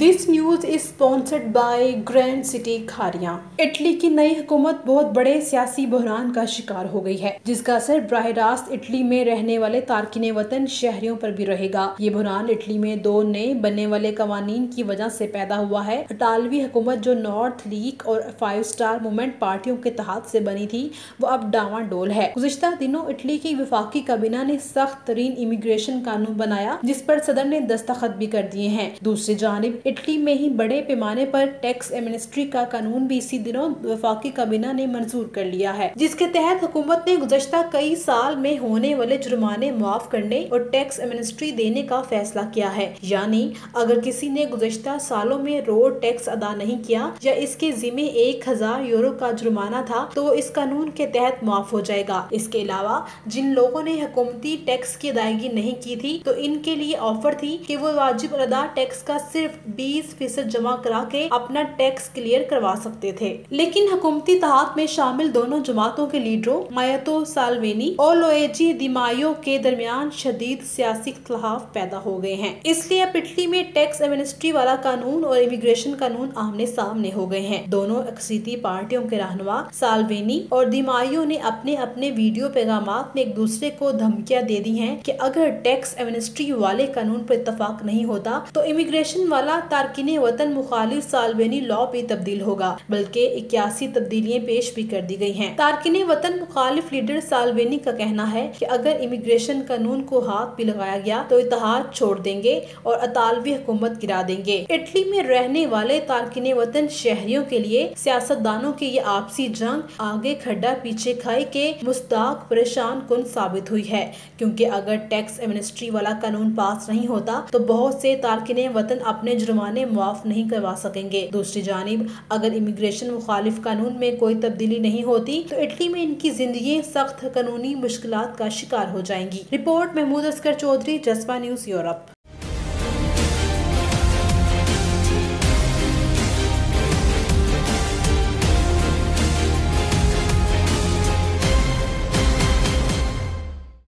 This news is sponsored by grand city Khariyan. Italy की नई हुकूमत बहुत बड़े सियासी बहरान का शिकार हो गई है, जिसका असर बराह रास्त इटली में रहने वाले तारकिन वतन शहरियों पर भी रहेगा। ये बहरान इटली में दो नए बनने वाले कवानीन की वजह से पैदा हुआ है। इटालवी हुकूमत जो नॉर्थ लीग और 5 स्टार मूवमेंट पार्टियों के तहत से बनी थी, वो अब डावाडोल है। गुज़िश्ता दिनों इटली की वफाकी काबीना ने सख्त तरीन इमिग्रेशन कानून बनाया, जिस पर सदर ने दस्तखत भी कर दिए हैं। दूसरी जानिब इटली में ही बड़े पैमाने पर टैक्स एमनेस्टी का कानून भी इसी दिनों वफाकी काबीना ने मंजूर कर लिया है, जिसके तहत हुकूमत ने गुज़श्ता कई साल में होने वाले जुर्माने माफ करने और टैक्स एमनेस्टी देने का फैसला किया है। यानी अगर किसी ने गुज़श्ता सालों में रोड टैक्स अदा नहीं किया या इसके जिम्मे 1000 यूरो का जुर्माना था, तो वो इस कानून के तहत माफ हो जाएगा। इसके अलावा जिन लोगों ने हुकूमती टैक्स की अदायगी नहीं की थी, तो इनके लिए ऑफर थी कि वो वाजिब अदा टैक्स का सिर्फ 20% जमा करा के अपना टैक्स क्लियर करवा सकते थे। लेकिन हुकूमती तहत में शामिल दोनों जमातों के लीडरों मायातो साल्विनी और लुइजी डी मायो के दरमियान शदीद सियासी इख्तिलाफ पैदा हो गए हैं। इसलिए अब इटली में टैक्स एमनेस्टी वाला कानून और इमिग्रेशन कानून आमने सामने हो गए हैं। दोनों अक्सरियती पार्टियों के रहनुमा साल्विनी और डी मायो ने अपने अपने वीडियो पैगामात में एक दूसरे को धमकियां दे दी हैं कि अगर टैक्स एमनेस्टी वाले कानून पर इत्तफाक नहीं होता, तो इमिग्रेशन वाला तारकिन वतन मुखालिफ साल्विनी लॉ पे तब्दील होगा। बल्कि 81 तब्दीलियां पेश भी कर दी गई हैं। तारकिन वतन मुखालिफ लीडर साल्विनी का कहना है कि अगर इमिग्रेशन कानून को हाथ भी लगाया गया तो इत्तेहाद छोड़ देंगे और अतालवी हुकूमत गिरा देंगे। इटली में रहने वाले तारकिन वतन शहरियों के लिए सियासतदानों की ये आपसी जंग आगे खड्डा पीछे खाई के मुस्ताक परेशान कुन साबित हुई है, क्योंकि अगर टैक्स एमनेस्टी वाला कानून पास नहीं होता तो बहुत से तारकिन वतन अपने जुर्माने मुआफ नहीं करवा सकेंगे। दूसरी जानिब अगर इमिग्रेशन मुखालिफ कानून में कोई तब्दीली नहीं होती, तो इटली में इनकी जिंदगी सख्त कानूनी मुश्किलात का शिकार हो जाएंगी। रिपोर्ट महमूद अस्कर चौधरी, जज़्बा न्यूज़ यूरोप।